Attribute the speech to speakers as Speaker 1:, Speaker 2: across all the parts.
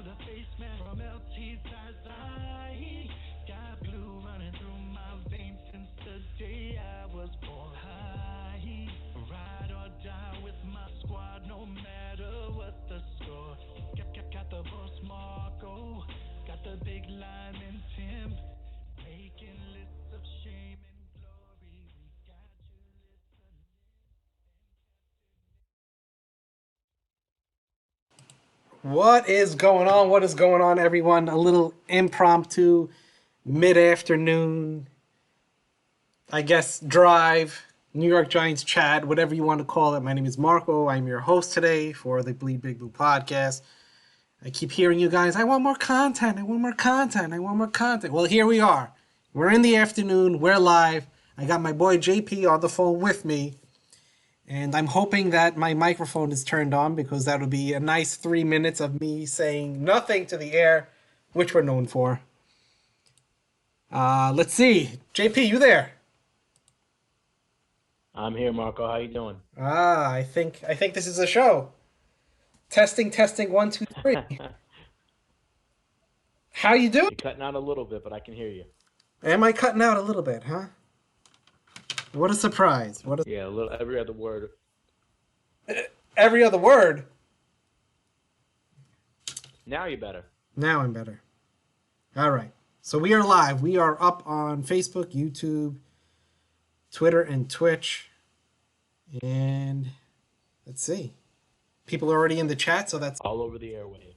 Speaker 1: the basement from LT's eyes. Got blue running through my veins since the day I was born. High, ride or die with my squad, no matter what the score. Got the boss Marco, got the big lineman Tim, making lists of shame and glory. We got you listening.
Speaker 2: What is going on? What is going on, everyone? A little impromptu mid-afternoon, I guess, drive, New York Giants chat, whatever you want to call it. My name is Marco. I'm your host today for the Bleedbigblue podcast. I keep hearing you guys, I want more content. I want more content. I want more content. Well, here we are. We're in the afternoon. We're live. I got my boy JP on the phone with me. And I'm hoping that my microphone is turned on because that would be a nice 3 minutes of me saying nothing to the air, which we're known for. Let's see. JP, you there?
Speaker 3: I'm here, Marco. How you doing?
Speaker 2: I think this is a show. Testing, 1, 2, 3. How you doing?
Speaker 3: You're cutting out a little bit, but I can hear you.
Speaker 2: Am I cutting out a little bit, huh? What a surprise.
Speaker 3: Yeah, a little every other word.
Speaker 2: Every other word.
Speaker 3: Now you're better.
Speaker 2: Now I'm better. All right. So we are live. We are up on Facebook, YouTube, Twitter, and Twitch. And let's see. People are already in the chat, so that's
Speaker 3: all over the airway.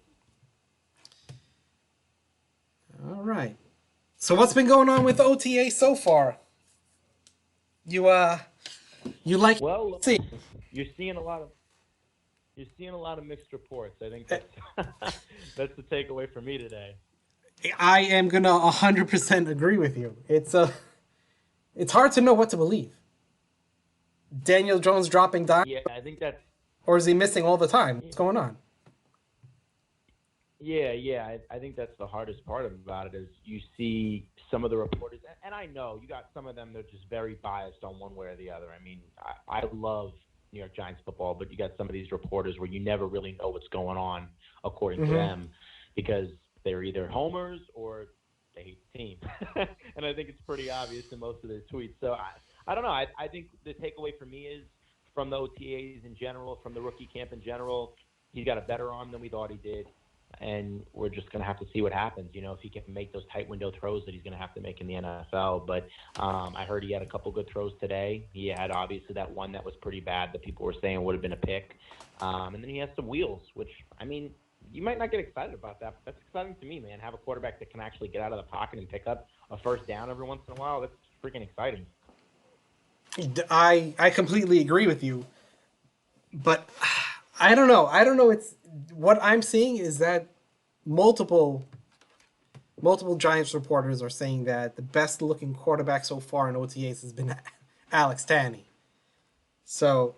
Speaker 2: All right. So what's been going on with OTA so far? You like?
Speaker 3: Well,
Speaker 2: see,
Speaker 3: you're seeing a lot of mixed reports. I think that's that's the takeaway for me today.
Speaker 2: I am gonna 100% agree with you. It's hard to know what to believe. Daniel Jones dropping dimes?
Speaker 3: Yeah, I think that's.
Speaker 2: Or is he missing all the time? What's going on?
Speaker 3: Yeah. I think that's the hardest part about it is you see some of the reporters, and I know you got some of them that are just very biased on one way or the other. I mean, I love New York Giants football, but you got some of these reporters where you never really know what's going on according to them because they're either homers or they hate the team. And I think it's pretty obvious in most of their tweets. So I don't know. I think the takeaway for me is from the OTAs in general, from the rookie camp in general, he's got a better arm than we thought he did. And we're just going to have to see what happens, if he can make those tight window throws that he's going to have to make in the NFL. But I heard he had a couple good throws today. He had obviously that one that was pretty bad that people were saying would have been a pick. And then he has some wheels, which, I mean, you might not get excited about that, but that's exciting to me, man. Have a quarterback that can actually get out of the pocket and pick up a first down every once in a while. That's freaking exciting.
Speaker 2: I completely agree with you. But I don't know. It's what I'm seeing is that multiple Giants reporters are saying that the best looking quarterback so far in OTAs has been Alex Tanney. So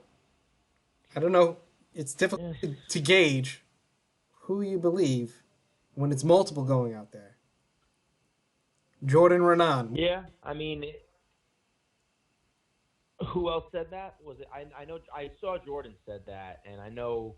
Speaker 2: I don't know. It's difficult to gauge who you believe when it's multiple going out there. Jordan Renan.
Speaker 3: Yeah, I mean, who else said that? Was it? I know I saw Jordan said that, and I know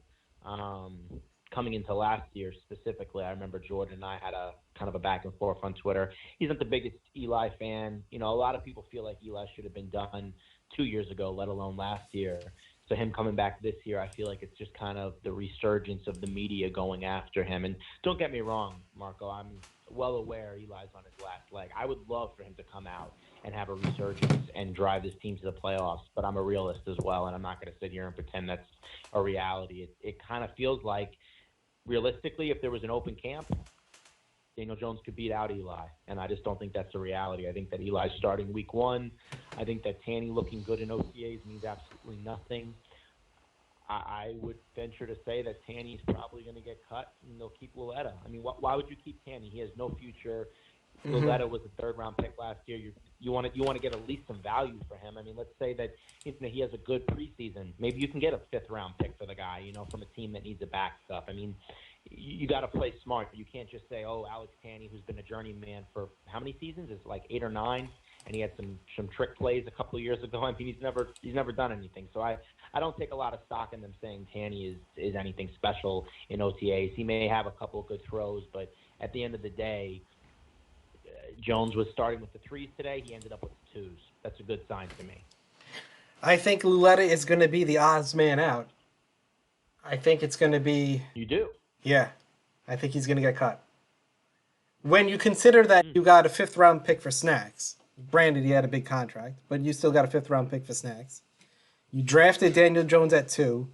Speaker 3: coming into last year specifically, I remember Jordan and I had a kind of a back and forth on Twitter. He's not the biggest Eli fan. A lot of people feel like Eli should have been done 2 years ago, let alone last year. So him coming back this year, I feel like it's just kind of the resurgence of the media going after him. And don't get me wrong, Marco, I'm well aware Eli's on his last leg. I would love for him to come out and have a resurgence and drive this team to the playoffs, but I'm a realist as well, and I'm not going to sit here and pretend that's a reality. It kind of feels like, realistically, if there was an open camp, Daniel Jones could beat out Eli, and I just don't think that's a reality. I think that Eli's starting week 1. I think that Tanny looking good in OTAs means absolutely nothing. I would venture to say that Tanny's probably going to get cut, and they'll keep Luletta. I mean, why would you keep Tanny? He has no future. Luletta was a third-round pick last year. You want to get at least some value for him. I mean, let's say that he has a good preseason. Maybe you can get a fifth-round pick for the guy, from a team that needs a backup. I mean, you got to play smart. You can't just say, Alex Tanny, who's been a journeyman for how many seasons? It's like 8 or 9. and he had some trick plays a couple of years ago. I mean, he's never done anything. So I don't take a lot of stock in them saying Tanny is anything special in OTAs. He may have a couple of good throws, but at the end of the day, Jones was starting with the 3s today. He ended up with the 2s. That's a good sign to me.
Speaker 2: I think Luletta is going to be the odds man out. I think it's going to be...
Speaker 3: You do?
Speaker 2: Yeah. I think he's going to get cut. When you consider that you got a 5th-round pick for Snacks, granted he had a big contract, but you still got a 5th-round pick for Snacks. You drafted Daniel Jones at 2.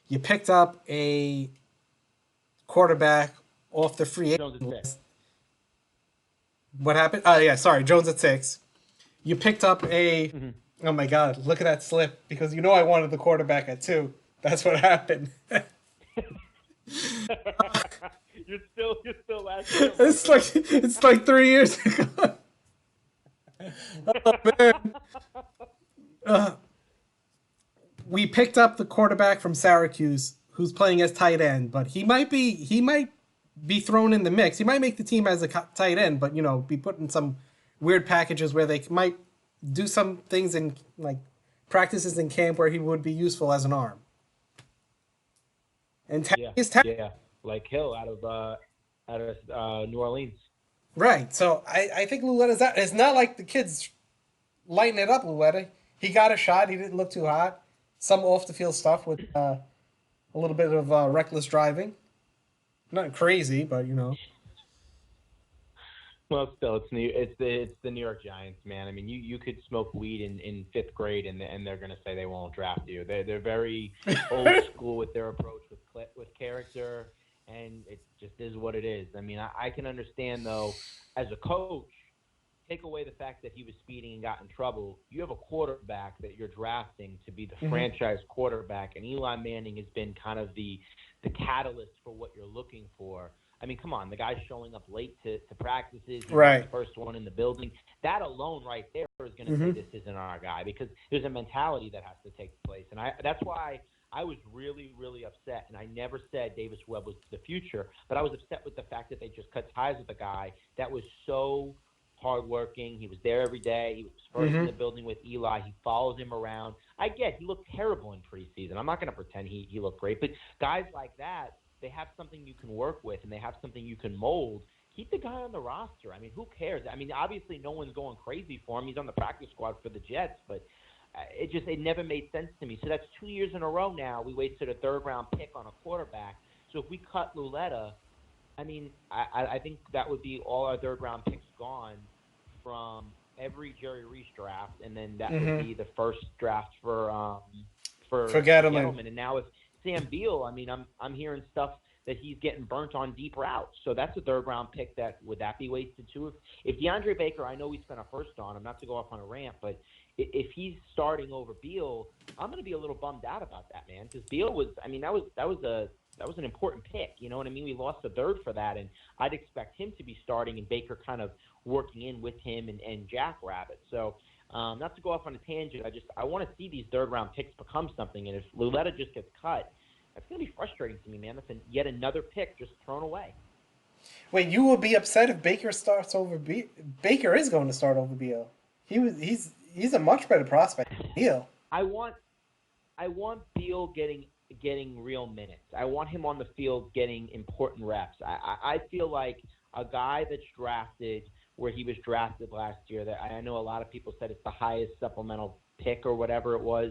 Speaker 2: You picked up a quarterback off the free agent list. What happened? Oh, yeah, sorry. Jones at 6. You picked up a... Oh, my God. Look at that slip. Because you know I wanted the quarterback at 2. That's what happened.
Speaker 3: You're still last year.
Speaker 2: It's like 3 years ago. Oh, man. We picked up the quarterback from Syracuse who's playing as tight end, but he might be thrown in the mix. He might make the team as a tight end, but be put in some weird packages where they might do some things in like practices in camp where he would be useful as an arm. And
Speaker 3: yeah, like Hill out of New Orleans.
Speaker 2: Right. So I think Luletta's out. It's not like the kid's lighting it up, Luletta. He got a shot. He didn't look too hot. Some off the field stuff with a little bit of reckless driving. Not crazy, but
Speaker 3: Well, still, it's the New York Giants, man. I mean, you could smoke weed in 5th grade, and they're gonna say they won't draft you. They're very old school with their approach with character, and it just is what it is. I mean, I can understand though, as a coach, take away the fact that he was speeding and got in trouble. You have a quarterback that you're drafting to be the franchise quarterback, and Eli Manning has been kind of the catalyst for what you're looking for. I mean, come on, the guy's showing up late to practices. He's
Speaker 2: right.
Speaker 3: The first one in the building. That alone right there is going to say this isn't our guy, because there's a mentality that has to take place. And that's why I was really, really upset. And I never said Davis Webb was the future, but I was upset with the fact that they just cut ties with a guy that was so hardworking. He was there every day. He was first in the building with Eli. He follows him around. I get he looked terrible in preseason. I'm not going to pretend he looked great, but guys like that, they have something you can work with, and they have something you can mold. Keep the guy on the roster. I mean, who cares? I mean, obviously no one's going crazy for him. He's on the practice squad for the Jets, but it never made sense to me. So that's 2 years in a row now. We wasted a 3rd-round pick on a quarterback. So if we cut Luletta, I mean, I think that would be all our 3rd-round picks gone from every Jerry Reese draft, and then that would be the first draft for Gettleman. And now if Sam Beal, I mean, I'm hearing stuff that he's getting burnt on deep routes. So that's a 3rd-round pick. Would that be wasted too? If DeAndre Baker, I know we spent a 1st on him, not to go off on a rant, but if he's starting over Beal, I'm going to be a little bummed out about that, man, because Beal was, I mean, that was an important pick. You know what I mean? We lost a 3rd for that, and I'd expect him to be starting and Baker kind of working in with him and Jackrabbit. So not to go off on a tangent, I want to see these 3rd-round picks become something, and if Luletta just gets cut, that's going to be frustrating to me, man. That's yet another pick just thrown away.
Speaker 2: Wait, you will be upset if Baker starts over Beal? Baker is going to start over Beal. He's a much better prospect than Beal.
Speaker 3: I want Beal getting real minutes. I want him on the field getting important reps. I feel like a guy that's drafted where he was drafted last year, that I know a lot of people said it's the highest supplemental pick or whatever it was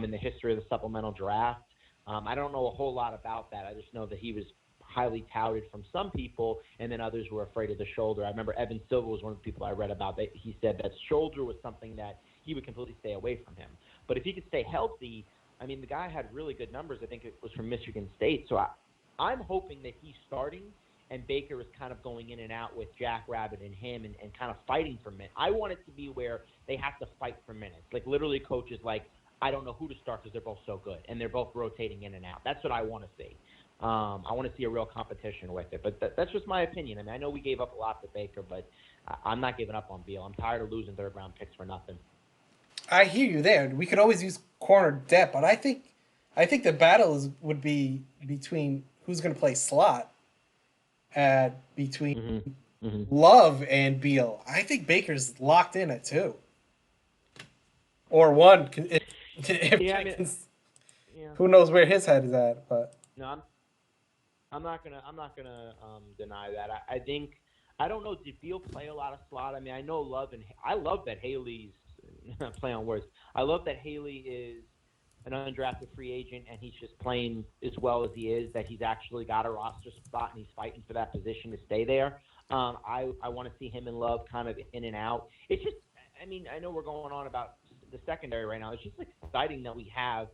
Speaker 3: in the history of the supplemental draft. I don't know a whole lot about that. I just know that he was highly touted from some people, and then others were afraid of the shoulder. I remember Evan Silva was one of the people I read about. He said that shoulder was something that he would completely stay away from him. But if he could stay healthy, I mean, the guy had really good numbers. I think it was from Michigan State. So I'm hoping that he's starting, and Baker is kind of going in and out with Jackrabbit and him and kind of fighting for minutes. I want it to be where they have to fight for minutes. Like, literally, coaches like, I don't know who to start because they're both so good, and they're both rotating in and out. That's what I want to see. I want to see a real competition with it. But that's just my opinion. I mean, I know we gave up a lot to Baker, but I'm not giving up on Beal. I'm tired of losing 3rd-round picks for nothing.
Speaker 2: I hear you there. We could always use corner depth, but I think the battle would be between who's going to play slot between Love and Beal. I think Baker's locked in at 2 or 1. If
Speaker 3: Yeah, I mean,
Speaker 2: Jenkins,
Speaker 3: yeah.
Speaker 2: who knows where his head is at, but
Speaker 3: No, I'm not gonna deny that. I think I don't know. Did Beal play a lot of slot? I mean, I know Love and I love that Haley's play on words. I love that Haley is an undrafted free agent and he's just playing as well as he is. That he's actually got a roster spot and he's fighting for that position to stay there. I want to see him and Love kind of in and out. It's just, I mean, I know we're going on about the secondary right now. It's just exciting that we have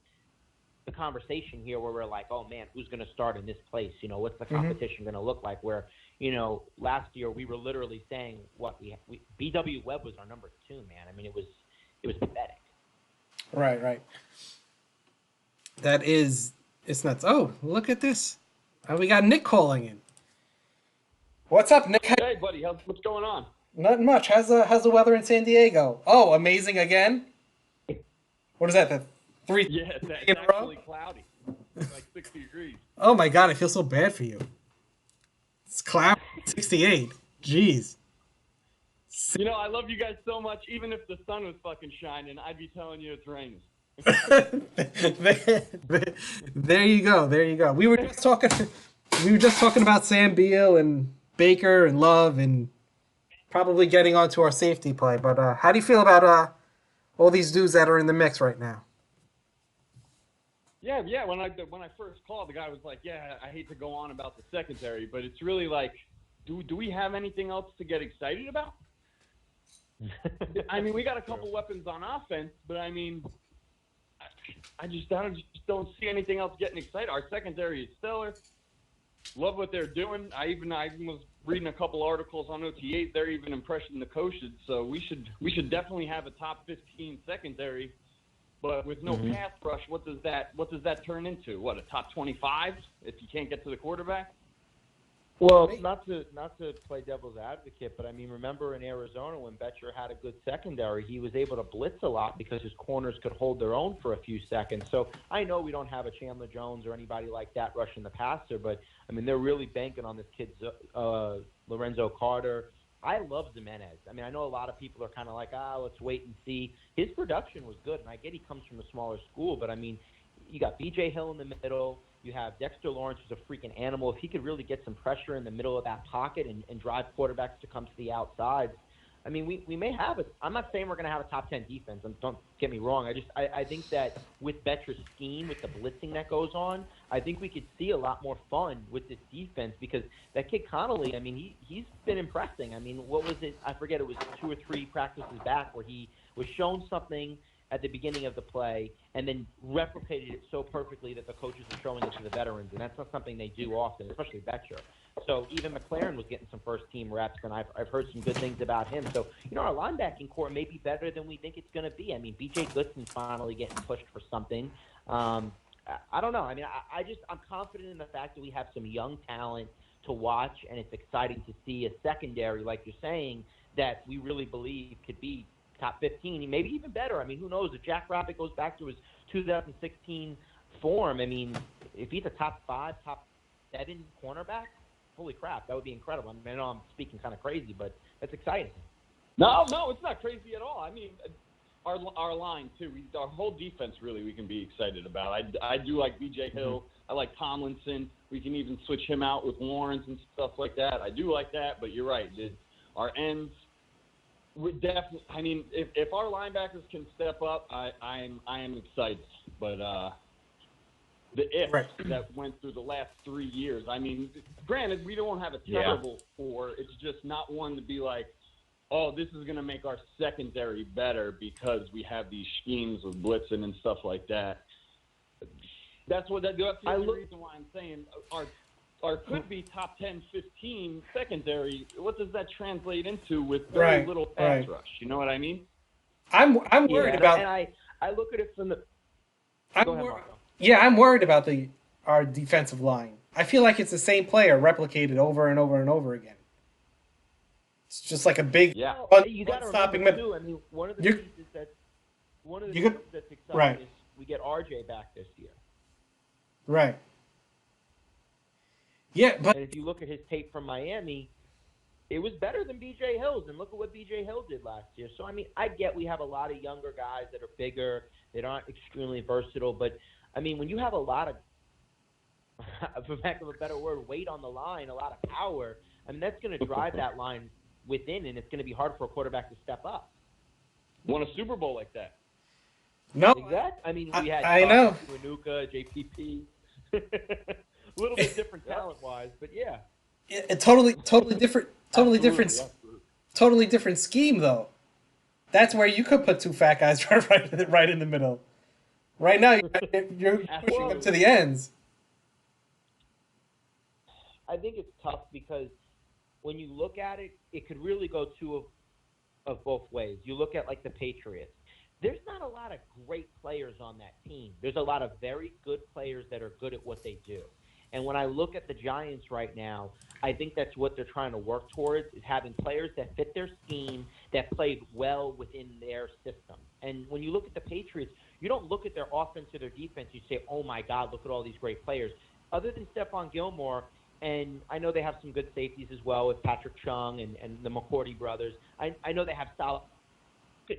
Speaker 3: the conversation here where we're like, oh man, who's going to start in this place? You know, what's the competition going to look like? Where, you know, last year we were literally saying what we BW Webb was our number 2, man. I mean, it was pathetic.
Speaker 2: right. That is, it's nuts. Oh, look at this. We got Nick calling in. What's up, Nick?
Speaker 4: Hey, buddy, what's going on?
Speaker 2: Nothing much. How's the weather in San Diego? Oh, amazing again. What is that? The 3
Speaker 4: Yeah, it's
Speaker 2: in a row?
Speaker 4: actually cloudy. It's like 60 degrees.
Speaker 2: Oh my god, I feel so bad for you. It's cloud 68. Jeez.
Speaker 4: You know, I love you guys so much. Even if the sun was fucking shining, I'd be telling you it's raining.
Speaker 2: There you go. There you go. We were just talking about Sam Beal and Baker and Love and probably getting onto our safety play. But how do you feel about all these dudes that are in the mix right now?
Speaker 4: Yeah. When I first called, the guy was like, "Yeah, I hate to go on about the secondary, but it's really like, do we have anything else to get excited about?" I mean, we got a couple weapons on offense, but I mean, I just don't see anything else getting excited. Our secondary is stellar. Love what they're doing. I even was reading a couple articles on OTA. They're even impressing the coaches. So we should definitely have a top 15 secondary. But with no pass rush, what does that turn into? What, a top 25 if you can't get to the quarterback?
Speaker 3: Well, not to play devil's advocate, but I mean, remember in Arizona when Betcher had a good secondary, he was able to blitz a lot because his corners could hold their own for a few seconds. So I know we don't have a Chandler Jones or anybody like that rushing the passer, but I mean, they're really banking on this kid, Lorenzo Carter. I love Jimenez. I mean, I know a lot of people are kind of like, let's wait and see. His production was good, and I get he comes from a smaller school, but I mean, you got B.J. Hill in the middle. You have Dexter Lawrence, who's a freaking animal. If he could really get some pressure in the middle of that pocket and drive quarterbacks to come to the outside, I mean, we may have it. I'm not saying we're going to have a top 10 defense. Don't get me wrong. I think that with Betcher's scheme, with the blitzing that goes on, I think we could see a lot more fun with this defense because that kid Connolly, I mean, he's been impressing. I mean, what was it? I forget. It was 2 or 3 practices back where he was shown something at the beginning of the play and then replicated it so perfectly that the coaches are showing it to the veterans, and that's not something they do often, especially Betcher. So even McLaren was getting some first-team reps, and I've heard some good things about him. So, you know, our linebacking core may be better than we think it's going to be. I mean, B.J. Goodson's finally getting pushed for something. I don't know. I mean, I'm confident in the fact that we have some young talent to watch, and it's exciting to see a secondary, like you're saying, that we really believe could be top 15, maybe even better. I mean, who knows? If Jack Rabbit goes back to his 2016 form, I mean, if he's a top 5, top 7 cornerback, holy crap, that would be incredible. I mean, I know I'm speaking kind of crazy, but that's exciting.
Speaker 4: No, it's not crazy at all. I mean, our line, too. Our whole defense, really, we can be excited about. I do like B.J. Hill. I like Tomlinson. We can even switch him out with Lawrence and stuff like that. I do like that, but you're right. Our ends, we definitely. I mean, if our linebackers can step up, I am excited. But the that went through the last 3 years. I mean, granted, we don't have a terrible core. It's just not one to be like, oh, this is going to make our secondary better because we have these schemes of blitzing and stuff like that. That's the only reason why I'm saying our could be top 10, 15 secondary. What does that translate into with very little pass rush? You know what I mean?
Speaker 2: I'm worried about.
Speaker 3: And I look at it from the.
Speaker 2: I'm worried about our defensive line. I feel like it's the same player replicated over and over and over again. It's just like a big
Speaker 3: you got to
Speaker 2: stopping
Speaker 3: remember too. I mean, one of the pieces that's exciting is we get RJ back this year.
Speaker 2: Right. Yeah, but
Speaker 3: and if you look at his tape from Miami, it was better than B.J. Hill's, and look at what B.J. Hill did last year. So, I mean, I get we have a lot of younger guys that are bigger, that aren't extremely versatile, but, I mean, when you have a lot of, for lack of a better word, weight on the line, a lot of power, I mean, that's going to drive that line within, and it's going to be hard for a quarterback to step up.
Speaker 4: Won a Super Bowl like that.
Speaker 2: No,
Speaker 3: Exactly. I mean, we had
Speaker 2: I know.
Speaker 3: Inuka, JPP. A little bit different talent-wise, but yeah.
Speaker 2: A totally different, totally different scheme though. That's where you could put two fat guys right in the middle. Right now, you're pushing them to the ends.
Speaker 3: I think it's tough because when you look at it, it could really go two of both ways. You look at like the Patriots. There's not a lot of great players on that team. There's a lot of very good players that are good at what they do. And when I look at the Giants right now, I think that's what they're trying to work towards, is having players that fit their scheme, that played well within their system. And when you look at the Patriots, you don't look at their offense or their defense. You say, oh, my God, look at all these great players. Other than Stephon Gilmore, and I know they have some good safeties as well with Patrick Chung and the McCourty brothers. I know they have solid.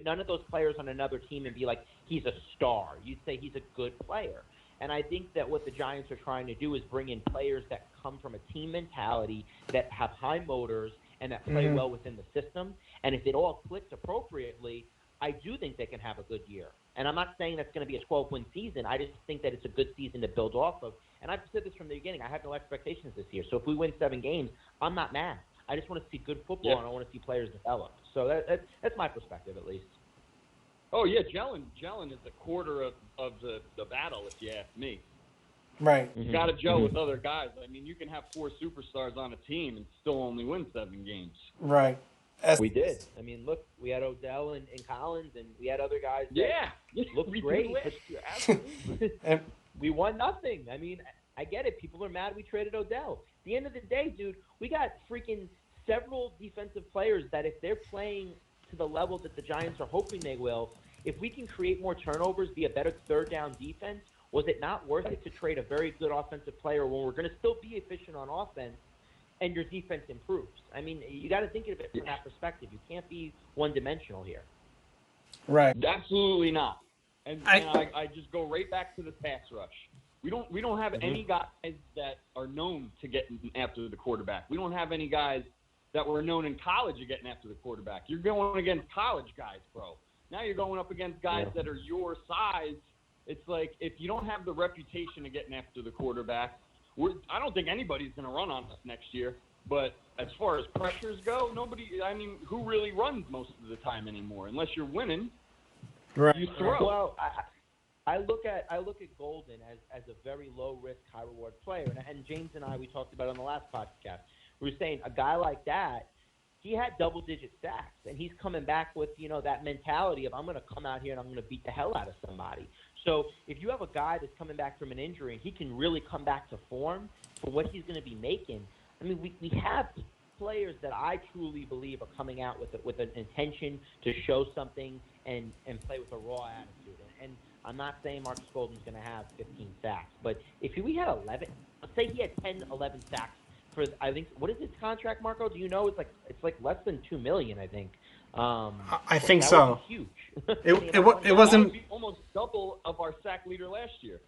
Speaker 3: None of those players on another team and be like, he's a star. You'd say he's a good player. And I think that what the Giants are trying to do is bring in players that come from a team mentality, that have high motors, and that play well within the system. And if it all clicks appropriately, I do think they can have a good year. And I'm not saying that's going to be a 12-win season. I just think that it's a good season to build off of. And I've said this from the beginning. I have no expectations this year. So if we win 7 games, I'm not mad. I just want to see good football, and I want to see players develop. So that's my perspective, at least.
Speaker 4: Oh, yeah, Jalen is a quarter of the battle, if you ask me.
Speaker 2: Right.
Speaker 4: You got to gel with other guys. I mean, you can have 4 superstars on a team and still only win 7 games.
Speaker 2: Right.
Speaker 3: We did. I mean, look, we had Odell and Collins, and we had other guys that looked great. But we won nothing. I mean, I get it. People are mad we traded Odell. At the end of the day, dude, we got freaking several defensive players that if they're playing to the level that the Giants are hoping they will, if we can create more turnovers, be a better third down defense, was it not worth it to trade a very good offensive player when we're going to still be efficient on offense and your defense improves? I mean, you got to think of it from that perspective. You can't be one-dimensional here.
Speaker 2: Right.
Speaker 4: Absolutely not. And I just go right back to the pass rush. We don't have any guys that are known to get after the quarterback. We don't have any guys that were known in college of getting after the quarterback. You're going against college guys, bro. Now you're going up against guys that are your size. It's like, if you don't have the reputation of getting after the quarterback, I don't think anybody's going to run on us next year. But as far as pressures go, who really runs most of the time anymore? Unless you're winning, you throw.
Speaker 3: Well, I look at Golden as a very low-risk, high-reward player. And James and I, we talked about it on the last podcast. We were saying a guy like that, he had double-digit sacks, and he's coming back with, that mentality of, I'm going to come out here and I'm going to beat the hell out of somebody. So if you have a guy that's coming back from an injury and he can really come back to form for what he's going to be making, I mean, we have players that I truly believe are coming out with an intention to show something and play with a raw attitude. And I'm not saying Marcus Golden's going to have 15 sacks, but if we had 11, let's say he had 10, 11 sacks, I think, what is his contract, Marco? Do you know? It's like less than $2 million, I think.
Speaker 2: I think so.
Speaker 3: Huge.
Speaker 2: It wasn't.
Speaker 4: That would be almost double of our sack leader last year.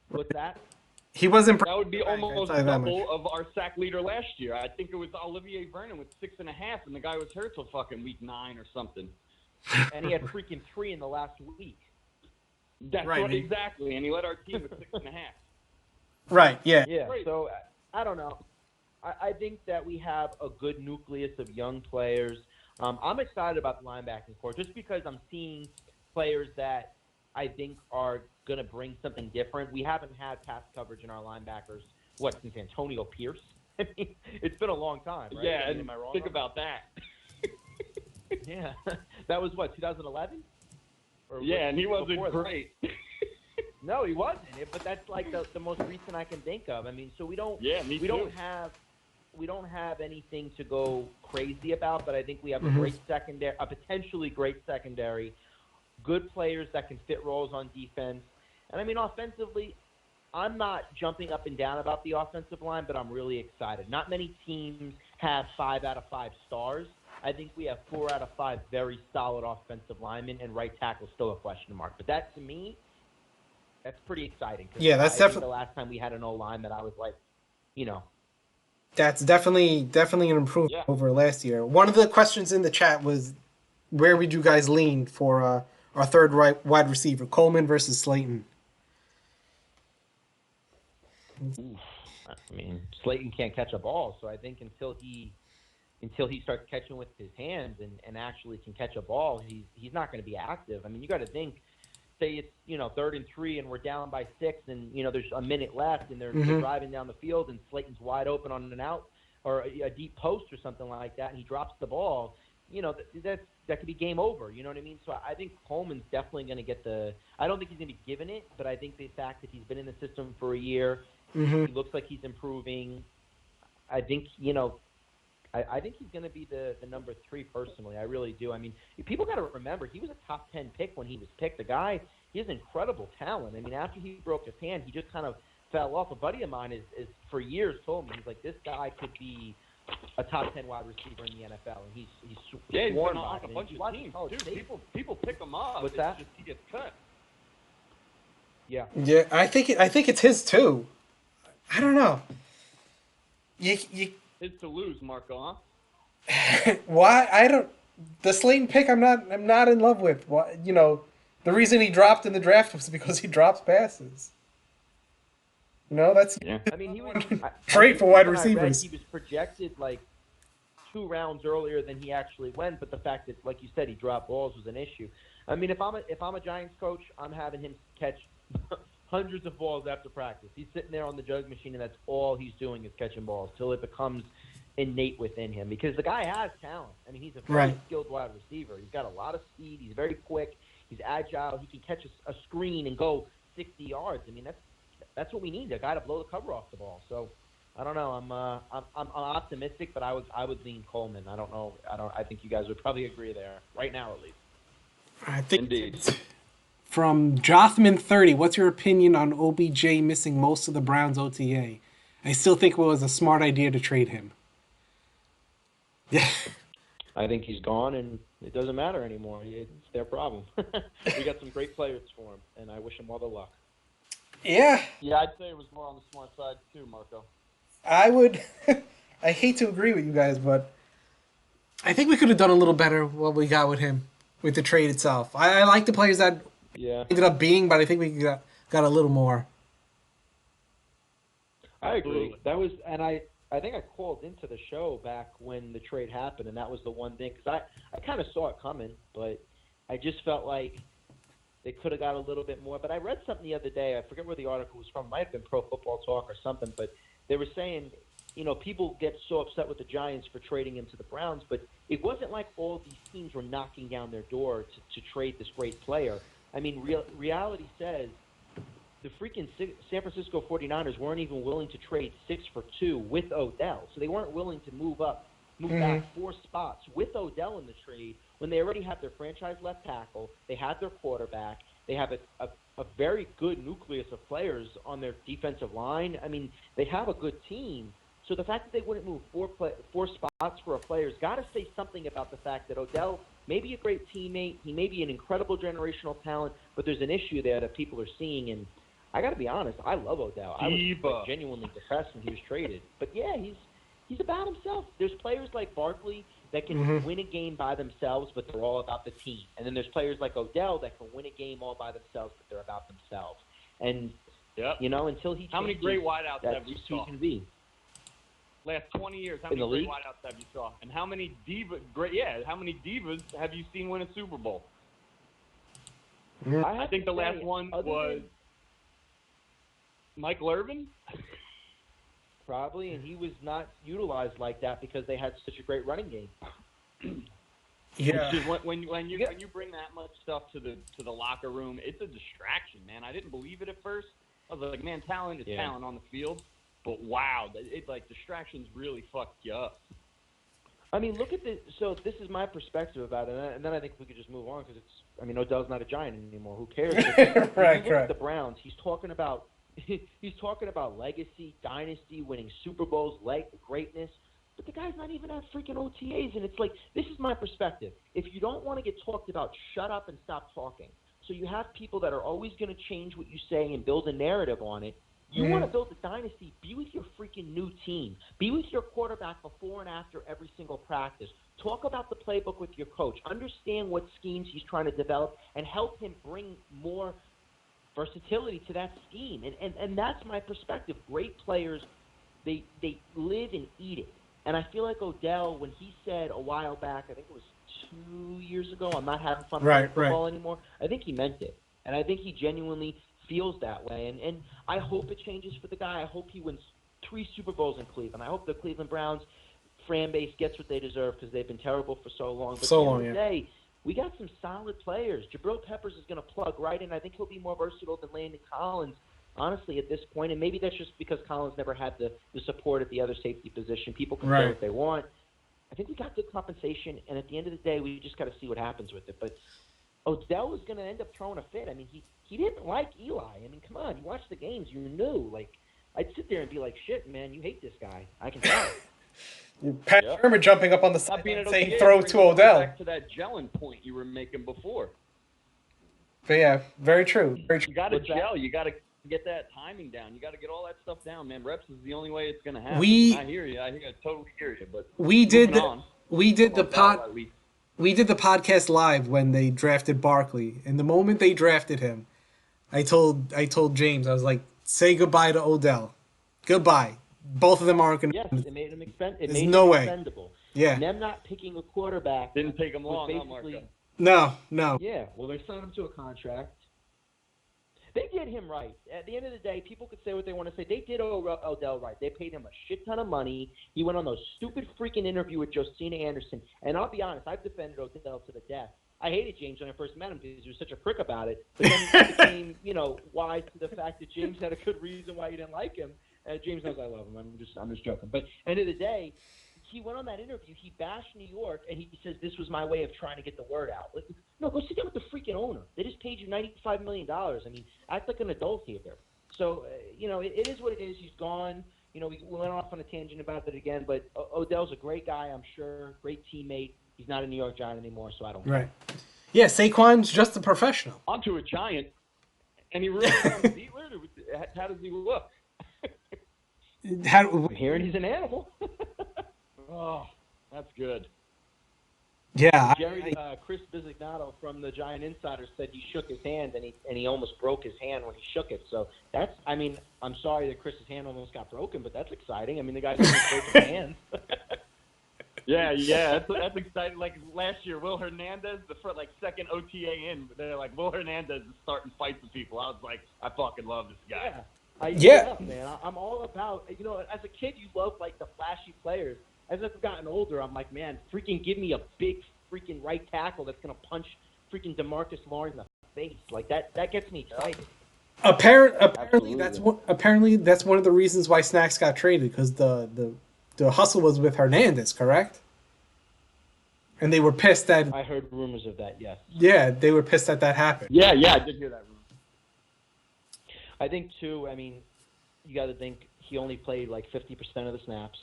Speaker 3: What's that?
Speaker 2: He wasn't.
Speaker 4: That would be almost double of our sack leader last year. I think it was Olivier Vernon with 6.5, and the guy was hurt till fucking week 9 or something.
Speaker 3: And he had freaking 3 in the last week.
Speaker 4: That's right, exactly. And he led our team with 6.5.
Speaker 2: Right. Yeah.
Speaker 3: Yeah. So I don't know. I think that we have a good nucleus of young players. I'm excited about the linebacking core just because I'm seeing players that I think are going to bring something different. We haven't had pass coverage in our linebackers, since Antonio Pierce? I mean, it's been a long time, right?
Speaker 4: Yeah,
Speaker 3: am I wrong?
Speaker 4: Think about that.
Speaker 3: Yeah. That was 2011?
Speaker 4: Yeah, and he wasn't great.
Speaker 3: No, he wasn't. But that's like the most recent I can think of. I mean, so we don't have anything to go crazy about, but I think we have a great secondary, a potentially great secondary, good players that can fit roles on defense. And I mean, offensively, I'm not jumping up and down about the offensive line, but I'm really excited. Not many teams have 5 out of 5 stars. I think we have 4 out of 5 very solid offensive linemen, and right tackle still a question mark. But that, to me, that's pretty exciting.
Speaker 2: Yeah, that's
Speaker 3: I think
Speaker 2: definitely
Speaker 3: the last time we had an O-line that I was like,
Speaker 2: that's definitely an improvement over last year. One of the questions in the chat was, where would you guys lean for our third wide receiver, Coleman versus Slayton?
Speaker 3: I mean, Slayton can't catch a ball, so I think until he starts catching with his hands and actually can catch a ball, he's not going to be active. I mean, you got to think, say it's 3rd and 3 and we're down by 6 and there's a minute left and they're driving down the field and Slayton's wide open on an out or a deep post or something like that and he drops the ball. That could be game over. You know what I mean? So I think Coleman's definitely going to get I don't think he's going to be given it, but I think the fact that he's been in the system for a year, he looks like he's improving. I think I think he's going to be the number 3 personally. I really do. I mean, people got to remember he was a top 10 pick when he was picked. The guy, he has incredible talent. I mean, after he broke his hand, he just kind of fell off. A buddy of mine is for years told me, he's like, this guy could be a top 10 wide receiver in the NFL, and he's
Speaker 4: been
Speaker 3: sworn
Speaker 4: on
Speaker 3: by
Speaker 4: a
Speaker 3: it.
Speaker 4: bunch of teams too. People pick him up.
Speaker 3: What's that?
Speaker 4: Just he gets cut.
Speaker 3: Yeah.
Speaker 2: Yeah, I think it's his too. I don't know.
Speaker 4: It's to lose, Marco, huh?
Speaker 2: Why the Slayton pick I'm not in love with. Why, the reason he dropped in the draft was because he drops passes. That's
Speaker 3: I mean, he was
Speaker 2: great for wide receivers.
Speaker 3: He was projected like 2 rounds earlier than he actually went, but the fact that, like you said, he dropped balls was an issue. I mean, if I'm a Giants coach, I'm having him catch hundreds of balls after practice. He's sitting there on the jug machine, and that's all he's doing is catching balls till it becomes innate within him, because the guy has talent. I mean, he's a very skilled wide receiver. He's got a lot of speed. He's very quick. He's agile. He can catch a screen and go 60 yards. I mean, that's what we need, a guy to blow the cover off the ball. So I don't know. I'm optimistic, but I would lean Coleman. I don't know. I think you guys would probably agree there right now, at least.
Speaker 2: I think
Speaker 4: Indeed.
Speaker 2: From Jothman30, what's your opinion on OBJ missing most of the Browns OTA? I still think it was a smart idea to trade him. Yeah.
Speaker 3: I think he's gone, and it doesn't matter anymore. It's their problem. We got some great players for him, and I wish him all the luck.
Speaker 2: Yeah.
Speaker 4: Yeah, I'd say it was more on the smart side too, Marco.
Speaker 2: I would. I hate to agree with you guys, but I think we could have done a little better what we got with him, with the trade itself. I like the players that ended up being, but I think we got a little more.
Speaker 3: I agree. That was, and I think I called into the show back when the trade happened, and that was the one thing, because I kind of saw it coming, but I just felt like they could have got a little bit more. But I read something the other day. I forget where the article was from. It might have been Pro Football Talk or something. But they were saying, people get so upset with the Giants for trading him to the Browns, but it wasn't like all these teams were knocking down their door to trade this great player. I mean, reality says the freaking San Francisco 49ers weren't even willing to trade 6 for 2 with Odell. So they weren't willing to move back 4 spots with Odell in the trade when they already have their franchise left tackle, they have their quarterback, they have a very good nucleus of players on their defensive line. I mean, they have a good team. So the fact that they wouldn't move 4 spots for a player has got to say something about the fact that Odell may be a great teammate, he may be an incredible generational talent, but there's an issue there that people are seeing. And I got to be honest, I love Odell. I was genuinely depressed when he was traded. But yeah, he's about himself. There's players like Barkley that can win a game by themselves, but they're all about the team. And then there's players like Odell that can win a game all by themselves, but they're about themselves. And, until he changes,
Speaker 4: how many great wideouts have you saw?
Speaker 3: He can be.
Speaker 4: Last 20 years, how many great wideouts have you saw? And how many divas have you seen win a Super Bowl? I think the last one was Michael Irvin.
Speaker 3: Probably, and he was not utilized like that because they had such a great running game.
Speaker 4: Yeah. When you bring that much stuff to the locker room, it's a distraction, man. I didn't believe it at first. I was like, man, talent is talent on the field, but wow, distractions really fuck you up.
Speaker 3: I mean, look at this. So this is my perspective about it, and then I think we could just move on because Odell's not a Giant anymore. Who cares? Right. Look at the Browns. He's talking about legacy, dynasty, winning Super Bowls, greatness. but the guy's not even at freaking OTAs. And it's like, this is my perspective. If you don't want to get talked about, shut up and stop talking. So you have people that are always going to change what you say and build a narrative on it. You want to build a dynasty, be with your freaking new team. Be with your quarterback before and after every single practice. Talk about the playbook with your coach. Understand what schemes he's trying to develop and help him bring more versatility to that scheme. And that's my perspective. Great players, they live and eat it. And I feel like Odell, when he said a while back, I think it was 2 years ago, I'm not having fun playing football anymore, I think he meant it. And I think he genuinely feels that way. And I hope it changes for the guy. I hope he wins 3 Super Bowls in Cleveland. I hope the Cleveland Browns fan base gets what they deserve because they've been terrible for so long. But at the end of the day, we got some solid players. Jabril Peppers is going to plug right in. I think he'll be more versatile than Landon Collins, honestly, at this point. And maybe that's just because Collins never had the support at the other safety position. People can say what they want. I think we got good compensation, and at the end of the day, we just got to see what happens with it. But Odell is going to end up throwing a fit. I mean, he didn't like Eli. I mean, come on, you watch the games, you knew. Like, I'd sit there and be like, shit, man, you hate this guy. I can tell.
Speaker 2: Pat Shermer jumping up on the side saying throw to Odell.
Speaker 4: Back to that gelling point you were making before.
Speaker 2: But yeah, very true. Very true.
Speaker 4: You got to gel. You got to get that timing down. You got to get all that stuff down, man. Reps is the only way it's going to happen. I hear you. I totally hear you. But we did
Speaker 2: the podcast live when they drafted Barkley, and the moment they drafted him, I told James, I was like, say goodbye to Odell. Goodbye. Both of them aren't going to.
Speaker 3: Yes, it made him expensive.
Speaker 2: There's no way.
Speaker 3: Expendable.
Speaker 2: Yeah.
Speaker 3: And them not picking a quarterback
Speaker 4: didn't take them long, huh, Marco?
Speaker 2: No.
Speaker 3: Yeah. Well, they signed him to a contract. They did him right. At the end of the day, people could say what they want to say. They did Odell right. They paid him a shit ton of money. He went on those stupid freaking interview with Josina Anderson. And I'll be honest, I've defended Odell to the death. I hated James when I first met him because he was such a prick about it. But then he became, wise to the fact that James had a good reason why he didn't like him. James knows I love him. I'm just joking. But end of the day, he went on that interview. He bashed New York, and he says this was my way of trying to get the word out. Like, no, go sit down with the freaking owner. They just paid you $95 million. I mean, act like an adult here. So, it is what it is. He's gone. We went off on a tangent about it again. But Odell's a great guy, I'm sure. Great teammate. He's not a New York Giant anymore, so I don't care.
Speaker 2: Right. Yeah, Saquon's just a professional.
Speaker 4: Onto a Giant, and he really on the Beatler. How does he look?
Speaker 3: I'm hearing he's an animal.
Speaker 4: Oh, that's good.
Speaker 2: Yeah.
Speaker 3: Chris Bisignato from the Giant Insider said he shook his hand and he almost broke his hand when he shook it. So that's, I'm sorry that Chris's hand almost got broken, but that's exciting. I mean, the guy's almost breaking his hand.
Speaker 4: Yeah, that's exciting. Like last year, Will Hernandez, the second OTA in, they're like, Will Hernandez is starting fights with people. I was like, I fucking love this guy.
Speaker 3: Yeah, man. I'm all about, as a kid, you love the flashy players. As I've gotten older, I'm like, man, freaking give me a big freaking right tackle that's going to punch freaking DeMarcus Lawrence in the face. Like that gets me excited.
Speaker 2: Apparently that's one of the reasons why Snacks got traded, because the hustle was with Hernandez, correct? And they were pissed that
Speaker 3: I heard rumors of that. Yes.
Speaker 2: Yeah, they were pissed that happened.
Speaker 4: Yeah, I did hear that rumor.
Speaker 3: I think too. You got to think he only played 50% of the snaps.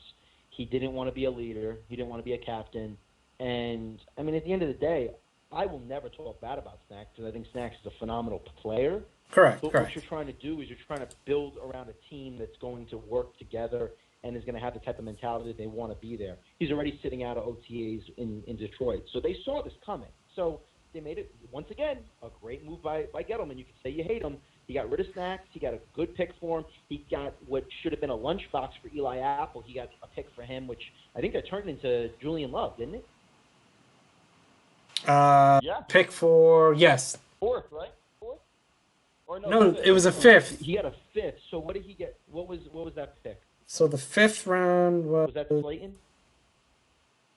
Speaker 3: He didn't want to be a leader. He didn't want to be a captain. And at the end of the day, I will never talk bad about Snacks because I think Snacks is a phenomenal player.
Speaker 2: Correct.
Speaker 3: But what you're trying to do is you're trying to build around a team that's going to work together and is going to have the type of mentality that they want to be there. He's already sitting out of OTAs in Detroit. So they saw this coming. So they made it, once again, a great move by Gettleman. You can say you hate him. He got rid of Snacks. He got a good pick for him. He got what should have been a lunchbox for Eli Apple. He got a pick for him, which I think that turned into Julian Love, didn't it?
Speaker 4: Yeah.
Speaker 2: Pick for, yes.
Speaker 4: Fourth, right? Fourth? Or
Speaker 2: no, it was a fifth.
Speaker 3: He got a fifth. So what did he get? What was that pick?
Speaker 2: So the fifth round was
Speaker 3: that Slayton?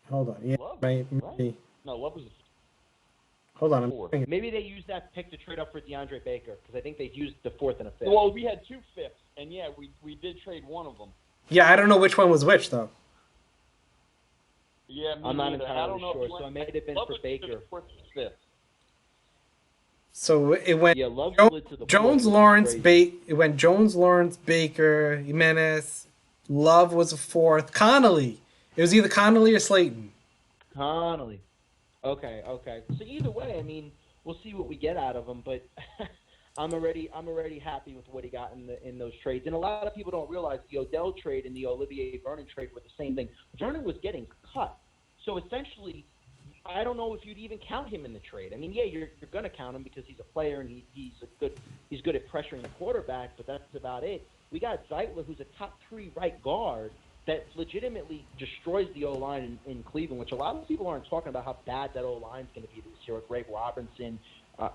Speaker 2: Hold on. Yeah.
Speaker 4: Love,
Speaker 2: right?
Speaker 4: No, Love was
Speaker 2: Hold on.
Speaker 3: Maybe they used that pick to trade up for DeAndre Baker because I think they've used the fourth and a fifth.
Speaker 4: Well, we had 2 fifths, and yeah, we did trade one of them.
Speaker 2: Yeah, I don't know which one was which though.
Speaker 4: Yeah,
Speaker 3: I'm not entirely sure. So it may have been for Baker.
Speaker 2: So it went Jones, Lawrence, it went Jones, Lawrence, Baker, Jimenez, Love was a fourth, Connolly. It was either Connolly or Slayton.
Speaker 3: Connolly. Okay. So either way, I mean, we'll see what we get out of him, but I'm already happy with what he got in those trades. And a lot of people don't realize the Odell trade and the Olivier Vernon trade were the same thing. Vernon was getting cut, so essentially, I don't know if you'd even count him in the trade. I mean, yeah, you're going to count him because he's a player and he's good at pressuring the quarterback, but that's about it. We got Zeitler, who's a top 3 right guard that legitimately destroys the O-line in Cleveland, which a lot of people aren't talking about how bad that O-line is going to be this year with Greg Robinson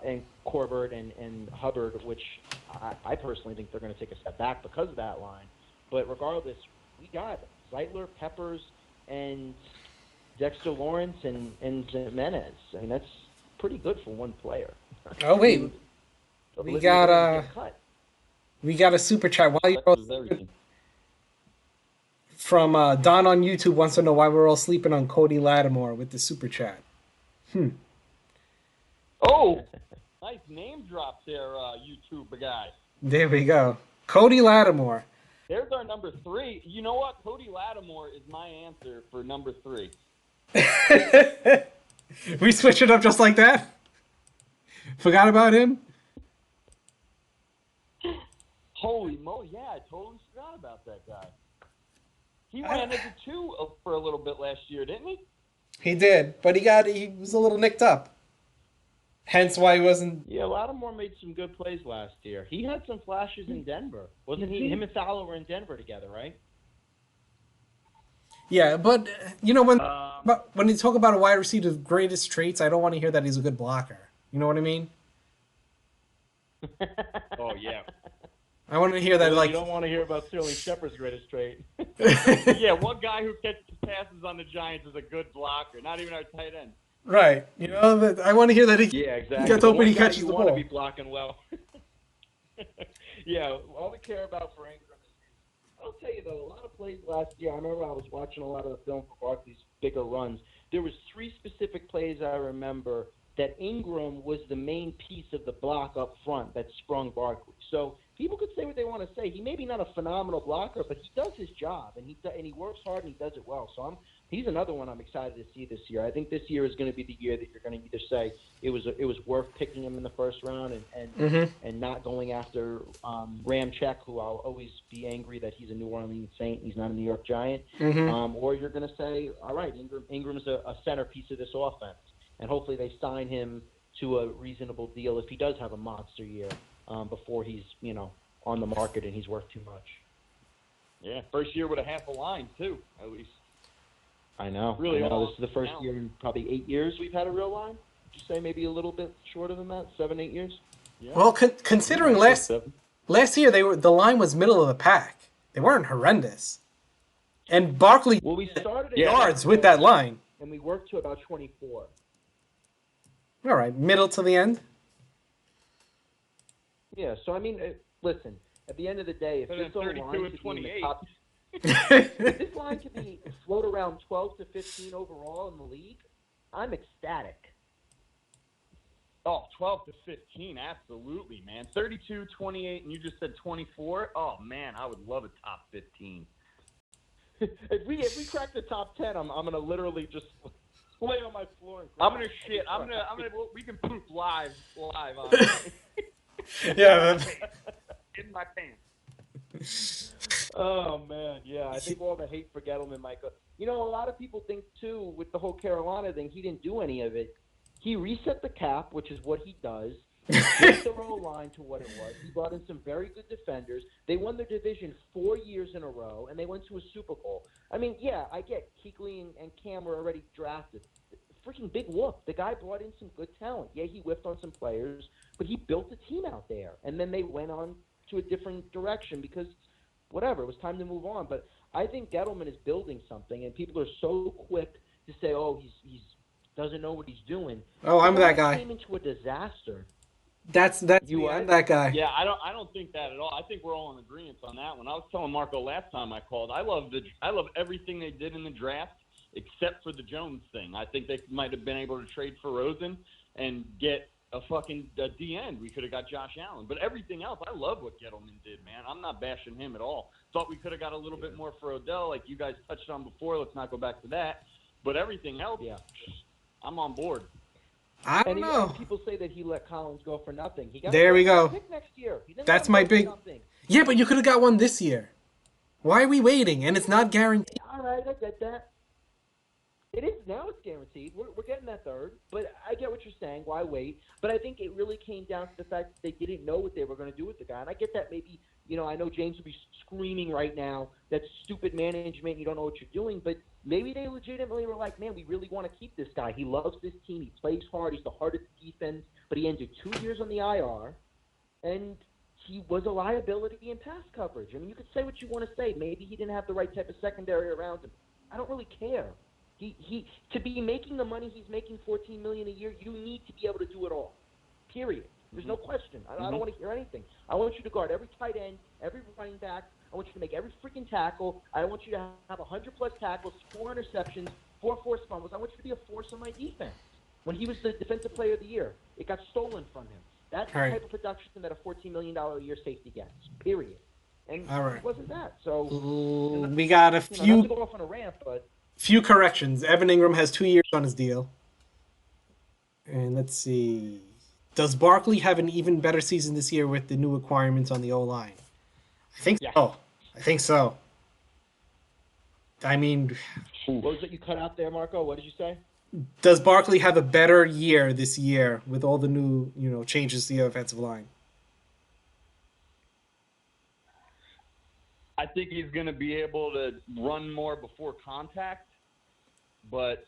Speaker 3: and Corbett and Hubbard, which I personally think they're going to take a step back because of that line. But regardless, we got Zeitler, Peppers, and Dexter Lawrence and Jimenez. I mean, that's pretty good for one player.
Speaker 2: Oh, wait. We got a super chat. While you're from Don on YouTube wants to know why we're all sleeping on Cody Lattimore with the super chat.
Speaker 4: Oh, nice name drop there, YouTube guy.
Speaker 2: There we go. Cody Lattimore.
Speaker 4: There's our number 3. You know what? Cody Lattimore is my answer for number 3.
Speaker 2: We switch it up just like that? Forgot about him?
Speaker 4: Holy moly, yeah, I totally forgot about that guy. He ran as a 2 for a little bit last year, didn't he?
Speaker 2: He did, but he was a little nicked up. Hence why he wasn't...
Speaker 3: Yeah, Lattimore made some good plays last year. He had some flashes in Denver. Wasn't he? Him and Fowler were in Denver together, right?
Speaker 2: Yeah, but, when you talk about a wide receiver's greatest traits, I don't want to hear that he's a good blocker. You know what I mean?
Speaker 4: Oh, yeah.
Speaker 2: I want to hear that,
Speaker 3: You don't want to hear about Sterling Shepard's greatest trait.
Speaker 4: Yeah, one guy who catches passes on the Giants is a good blocker, not even our tight end.
Speaker 2: Right. I want to hear that he
Speaker 3: exactly.
Speaker 2: gets open, he catches the ball.
Speaker 3: You want to be blocking well. Yeah, all we care about for Ingram is, I'll tell you, though, a lot of plays last year, I remember I was watching a lot of the film for Barkley's bigger runs. There was 3 specific plays I remember that Ingram was the main piece of the block up front that sprung Barkley. So people could say what they want to say. He may be not a phenomenal blocker, but he does his job, and he works hard and he does it well. So he's another one I'm excited to see this year. I think this year is going to be the year that you're going to either say it was worth picking him in the first round and not going after Ramczyk, who I'll always be angry that he's a New Orleans Saint, he's not a New York Giant, or you're going to say, all right, Ingram's a centerpiece of this offense, and hopefully they sign him to a reasonable deal if he does have a monster year before he's on the market and he's worth too much.
Speaker 4: Yeah, first year with a half a line too, at least.
Speaker 3: I know. Really, this is the first year in probably 8 years we've had a real line. Would you say maybe a little bit shorter than that, 7, 8 years?
Speaker 2: Yeah. Well, considering last year the line was middle of the pack. They weren't horrendous. And Barkley
Speaker 3: we started
Speaker 2: yards with that line.
Speaker 3: And we worked to about 24.
Speaker 2: All right, middle to the end.
Speaker 3: Yeah, so I mean, listen, at the end of the day, if this line could be in the top, if this line could be float around 12 to 15 overall in the league, I'm ecstatic.
Speaker 4: Oh, 12 to 15, absolutely, man. 32, 28, and you just said 24. Oh man, I would love a top 15.
Speaker 3: if we crack the top 10, I'm gonna literally just lay on my floor. And
Speaker 4: I'm gonna shit. I'm gonna. We can poop live on it.
Speaker 2: Yeah.
Speaker 4: In my pants.
Speaker 3: Oh man, yeah. I think all the hate for Gettleman might go. A lot of people think too with the whole Carolina thing, he didn't do any of it. He reset the cap, which is what he does. He brought the row line to what it was. He brought in some very good defenders. They won their division 4 years in a row, and they went to a Super Bowl. I mean, yeah, I get Kuechly and Cam were already drafted. Freaking big whoop. The guy brought in some good talent. Yeah, he whiffed on some players, but he built a team out there. And then they went on to a different direction because, whatever, it was time to move on. But I think Gettleman is building something, and people are so quick to say, oh, he's doesn't know what he's doing.
Speaker 2: Oh, I'm that guy.
Speaker 3: Came into a disaster.
Speaker 2: That's you. I'm that guy.
Speaker 4: Yeah, I don't think that at all. I think we're all in agreement on that one. I was telling Marco last time I called. I love everything they did in the draft except for the Jones thing. I think they might have been able to trade for Rosen and get a D end. We could have got Josh Allen. But everything else, I love what Gettleman did, man. I'm not bashing him at all. Thought we could have got a little bit more for Odell, like you guys touched on before. Let's not go back to that. But everything else, I'm on board.
Speaker 2: I don't know.
Speaker 3: People say that he let Collins go for nothing. He got
Speaker 2: there we go.
Speaker 3: Pick next year.
Speaker 2: That's my big. Yeah, but you could have got one this year. Why are we waiting? And it's not guaranteed.
Speaker 3: All right, I get that. It is now. It's guaranteed. We're getting that third, but I get what you're saying. Why wait? But I think it really came down to the fact that they didn't know what they were going to do with the guy, and I get that. Maybe I know James would be screaming right now. That's stupid management. You don't know what you're doing, but maybe they legitimately were like, man, we really want to keep this guy. He loves this team. He plays hard. He's the heart of the defense, but he ended 2 years on the IR, and he was a liability in pass coverage. I mean, you could say what you want to say. Maybe he didn't have the right type of secondary around him. I don't really care. He to be making the money he's making, $14 million a year, you need to be able to do it all. Period. There's no question. I don't want to hear anything. I want you to guard every tight end, every running back. I want you to make every freaking tackle. I want you to have 100-plus tackles, 4 interceptions, 4 forced fumbles. I want you to be a force on my defense. When he was the defensive player of the year, it got stolen from him. That's the type of production that a $14 million a year safety gets. Period. And it wasn't that. So
Speaker 2: we got a few.
Speaker 3: Not to go off on a rant, but
Speaker 2: few corrections. Evan Ingram has 2 years on his deal. And let's see. Does Barkley have an even better season this year with the new requirements on the O-line? I think so. I think so. I mean...
Speaker 3: What was it you cut out there, Marco? What did you say?
Speaker 2: Does Barkley have a better year this year with all the new, changes to the offensive line?
Speaker 4: I think he's going to be able to run more before contact, but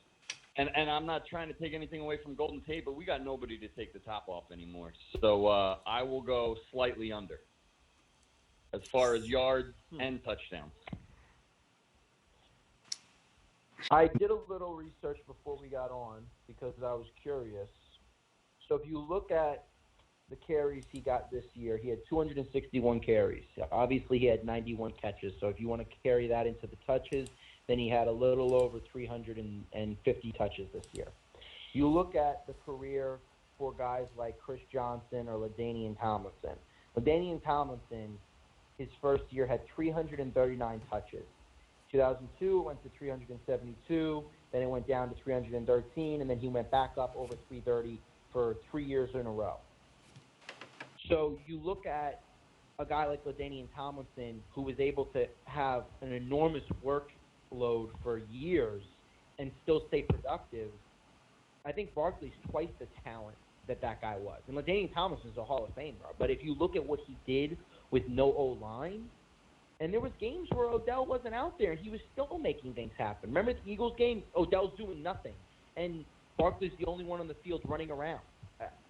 Speaker 4: and I'm not trying to take anything away from Golden Tate, but we got nobody to take the top off anymore. So I will go slightly under as far as yards and touchdowns.
Speaker 3: I did a little research before we got on because I was curious. So if you look at the carries he got this year, he had 261 carries. Obviously, he had 91 catches. So if you want to carry that into the touches, then he had a little over 350 touches this year. You look at the career for guys like Chris Johnson or LaDainian Tomlinson. LaDainian Tomlinson, his first year, had 339 touches. 2002 went to 372, then it went down to 313, and then he went back up over 330 for 3 years in a row. So you look at a guy like LaDainian Tomlinson who was able to have an enormous workload for years and still stay productive. I think Barkley's twice the talent that guy was. And LaDainian Tomlinson's a Hall of Famer. But if you look at what he did with no O-line, and there was games where Odell wasn't out there, and he was still making things happen. Remember the Eagles game? Odell's doing nothing, and Barkley's the only one on the field running around.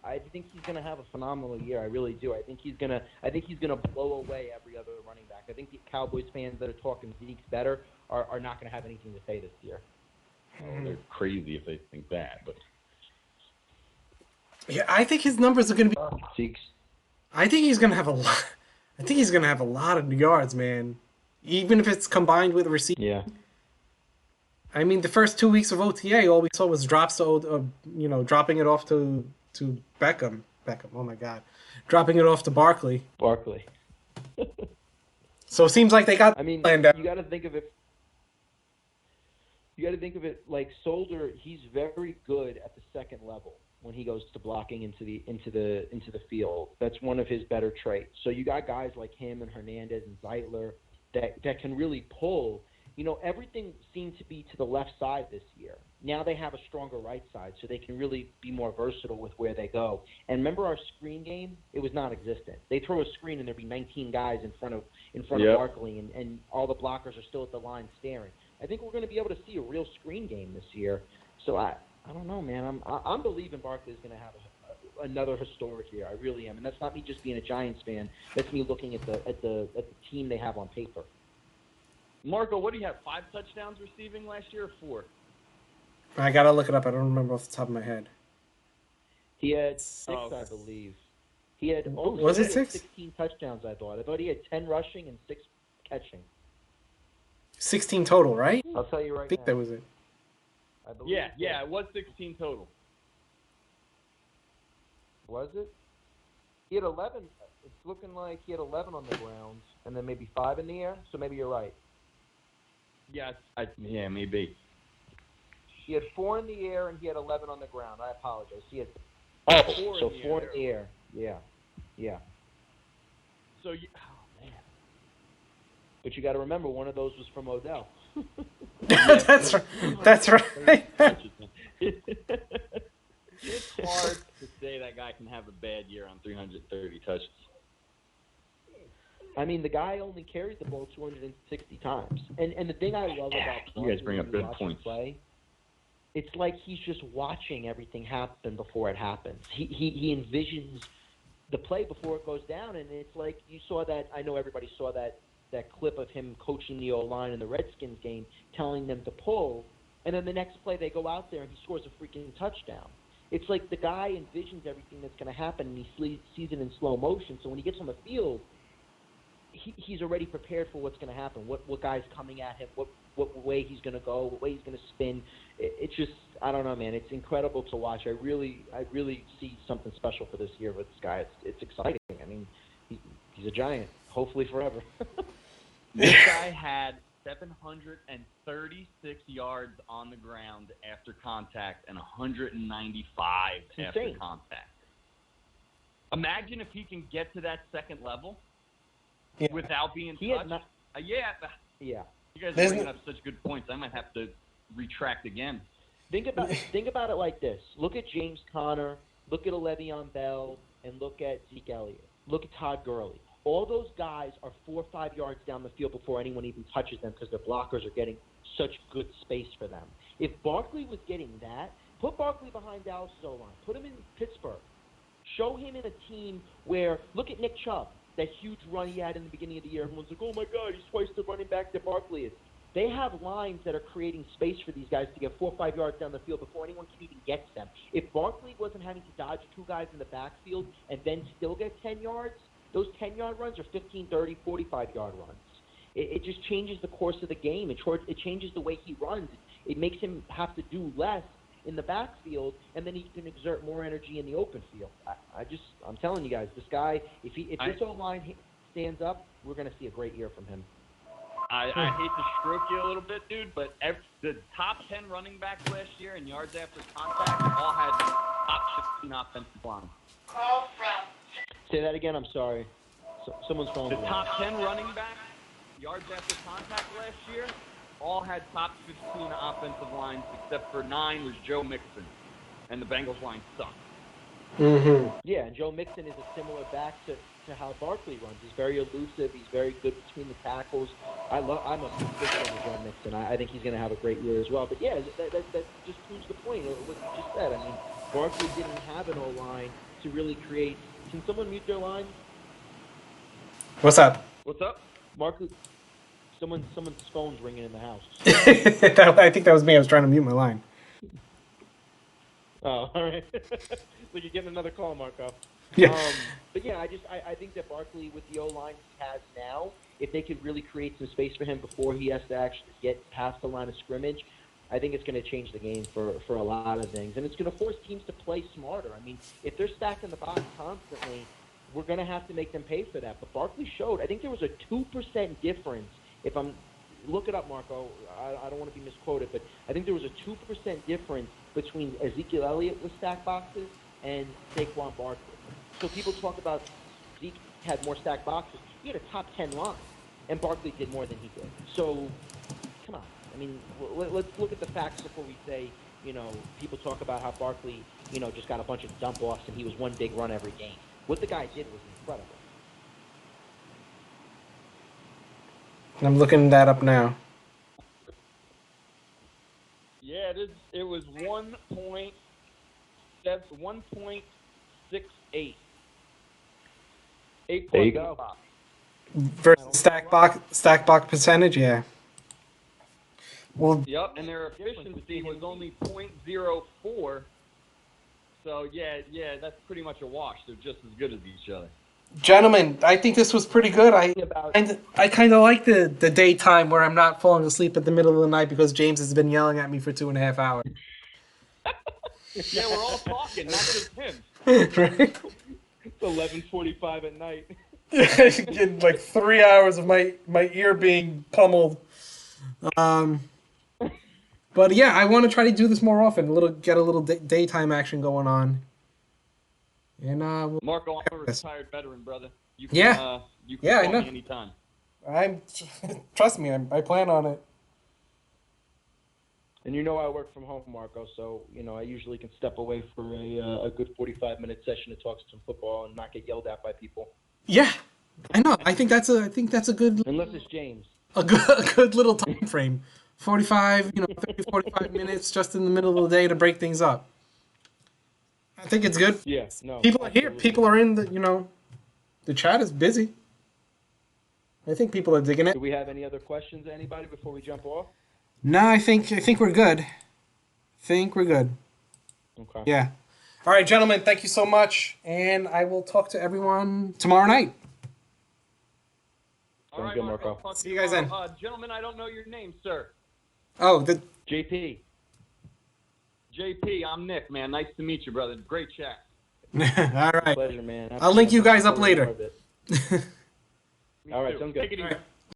Speaker 3: I think he's going to have a phenomenal year. I really do. I think he's going to blow away every other running back. I think the Cowboys fans that are talking Zeke's better are not going to have anything to say this year.
Speaker 4: Oh, they're crazy if they think that, but
Speaker 2: yeah, I think his numbers are going to be.
Speaker 3: Zeke's.
Speaker 2: I think he's going to have a lot. I think he's going to have a lot of yards, man. Even if it's combined with receiving.
Speaker 3: Yeah.
Speaker 2: I mean, the first 2 weeks of OTA, all we saw was drops to, dropping it off to Beckham. Oh my God, dropping it off to Barkley. So it seems like they got.
Speaker 3: I mean,
Speaker 2: planned out.
Speaker 3: You got to think of it. You got to think of it like Solder. He's very good at the second level when he goes to blocking into the field. That's one of his better traits. So you got guys like him and Hernandez and Zeitler that can really pull. Everything seemed to be to the left side this year. Now they have a stronger right side, so they can really be more versatile with where they go. And remember our screen game? It was non-existent. They throw a screen and there'd be 19 guys in front of Barkley, and all the blockers are still at the line staring. I think we're going to be able to see a real screen game this year. So I don't know, man. I'm believing Barkley's going to have another historic year. I really am, and that's not me just being a Giants fan. That's me looking at the team they have on paper.
Speaker 4: Marco, what do you have? 5 touchdowns receiving last year or 4?
Speaker 2: I gotta look it up. I don't remember off the top of my head.
Speaker 3: He had 6, I believe. He had
Speaker 2: was it 6?
Speaker 3: 16 touchdowns. I thought he had 10 rushing and 6 catching.
Speaker 2: 16 total, right?
Speaker 3: I'll tell you right now.
Speaker 2: I think that was it.
Speaker 4: Yeah, it was 16 total.
Speaker 3: Was it? He had 11. It's looking like he had 11 on the ground, and then maybe 5 in the air. So maybe you're right.
Speaker 4: Yes, yeah, maybe.
Speaker 3: He had 4 in the air, and he had 11 on the ground. I apologize. He had four in the air. Yeah.
Speaker 4: So, oh man.
Speaker 3: But you got to remember, one of those was from Odell.
Speaker 2: That's right. That's right.
Speaker 4: It's hard to say that guy can have a bad year on 330 touches.
Speaker 3: I mean, the guy only carried the ball 260 times. And the thing I love about
Speaker 4: You guys bring up good points.
Speaker 3: Play, it's like he's just watching everything happen before it happens. He envisions the play before it goes down, and it's like you saw that. I know everybody saw that clip of him coaching the O-line in the Redskins game, telling them to pull, and then the next play they go out there and he scores a freaking touchdown. It's like the guy envisions everything that's going to happen, and he sees it in slow motion. So when he gets on the field, he's already prepared for what's going to happen, what guy's coming at him, what way he's going to go, what way he's going to spin. It's just, I don't know, man. It's incredible to watch. I really see something special for this year with this guy. It's exciting. I mean, he's a giant, hopefully forever.
Speaker 4: This guy had 736 yards on the ground after contact and 195 after contact. Imagine if he can get to that second level without being touched. Yeah. You guys are bringing up such good points. I might have to retract again.
Speaker 3: Think about it like this. Look at James Conner, look at Le'Veon Bell, and look at Zeke Elliott. Look at Todd Gurley. All those guys are 4 or 5 yards down the field before anyone even touches them because their blockers are getting such good space for them. If Barkley was getting that, put Barkley behind Dallas' O-line. Put him in Pittsburgh. Show him in a team where, look at Nick Chubb, that huge run he had in the beginning of the year. Everyone's like, oh, my God, he's twice the running back that Barkley is. They have lines that are creating space for these guys to get 4 or 5 yards down the field before anyone can even get to them. If Barkley wasn't having to dodge 2 guys in the backfield and then still get 10 yards, those 10-yard runs are 15, 30, 45-yard runs. It just changes the course of the game. It changes the way he runs. It makes him have to do less in the backfield, and then he can exert more energy in the open field. I'm telling you guys, this guy, if this O-line stands up, we're going to see a great year from him.
Speaker 4: I hate to stroke you a little bit, dude, but the top 10 running backs last year in yards after contact all had top 15 offensive line.
Speaker 3: Say that again. I'm sorry. Someone's phone.
Speaker 4: The top 10 running backs, yards after contact last year, all had top 15 offensive lines, except for 9 was Joe Mixon, and the Bengals line sucked.
Speaker 2: Mm-hmm.
Speaker 3: Yeah, and Joe Mixon is a similar back to how Barkley runs. He's very elusive. He's very good between the tackles. I'm a big fan of Joe Mixon. I think he's going to have a great year as well. But yeah, that just proves the point of what you just said. I mean, Barkley didn't have an O-line to really create. Can someone mute their line?
Speaker 2: What's up?
Speaker 4: What's up?
Speaker 3: Barkley. Someone's phone's ringing in the house.
Speaker 2: I think that was me. I was trying to mute my line.
Speaker 3: Oh, all right. So you're getting another call, Marco.
Speaker 2: Yeah.
Speaker 3: But yeah, I think that Barkley, with the O-line he has now, if they could really create some space for him before he has to actually get past the line of scrimmage, I think it's going to change the game for a lot of things. And it's going to force teams to play smarter. I mean, if they're stacking the box constantly, we're going to have to make them pay for that. But Barkley showed, I think there was a 2% difference. Look it up, Marco. I don't want to be misquoted, but I think there was a 2% difference between Ezekiel Elliott with stack boxes and Saquon Barkley. So people talk about Zeke had more stack boxes. He had a top 10 line, and Barkley did more than he did. So, come on. I mean, let's look at the facts before we say, people talk about how Barkley, just got a bunch of dump-offs and he was one big run every game. What the guy did was incredible.
Speaker 2: I'm looking that up now.
Speaker 4: Yeah, it was 1.68.
Speaker 3: There you go.
Speaker 2: Versus stack box percentage, yeah. Well,
Speaker 4: Yep, and their efficiency was only 0.04. So yeah, that's pretty much a wash. They're just as good as each other.
Speaker 2: gentlemen, I think this was pretty good. I kind of like the daytime where I'm not falling asleep at the middle of the night because James has been yelling at me for 2.5 hours.
Speaker 4: Yeah, we're all talking, not just him.
Speaker 2: Right?
Speaker 3: It's 11:45 at night.
Speaker 2: Getting like 3 hours of my ear being pummeled. But yeah, I want to try to do this more often. Get a little daytime action going on. And
Speaker 4: Marco, I'm a retired veteran, brother. You can,
Speaker 2: Yeah.
Speaker 4: you can
Speaker 2: Yeah, I
Speaker 4: call
Speaker 2: know.
Speaker 4: me anytime.
Speaker 2: I'm trust me, I plan on it.
Speaker 3: And you know I work from home, Marco, so I usually can step away for a good 45-minute session to talk some football and not get yelled at by people.
Speaker 2: Yeah, I know. I think that's a good
Speaker 3: Unless it's James.
Speaker 2: a good little time frame. 45, 30, 45 minutes just in the middle of the day to break things up. I think it's good.
Speaker 3: Yeah, no.
Speaker 2: People are here.
Speaker 3: absolutely.
Speaker 2: People are in the chat is busy. I think people are digging it.
Speaker 3: Do we have any other questions, anybody, before we jump off?
Speaker 2: No, I think we're good. Think we're good.
Speaker 3: Okay.
Speaker 2: Yeah. All right, gentlemen, thank you so much, and I will talk to everyone tomorrow night.
Speaker 4: All right,
Speaker 3: good,
Speaker 4: Marco.
Speaker 3: Marco.
Speaker 4: Talk to
Speaker 2: See you guys then.
Speaker 4: Gentlemen, I don't know your name, sir.
Speaker 2: Oh,
Speaker 3: JP.
Speaker 4: JP, I'm Nick, man. Nice to meet you, brother. Great chat.
Speaker 2: all right.
Speaker 3: Pleasure, man.
Speaker 2: I'll link you guys up later.
Speaker 4: Me
Speaker 3: All right,
Speaker 4: too.
Speaker 3: sounds good.
Speaker 4: Take it easy.
Speaker 2: All right.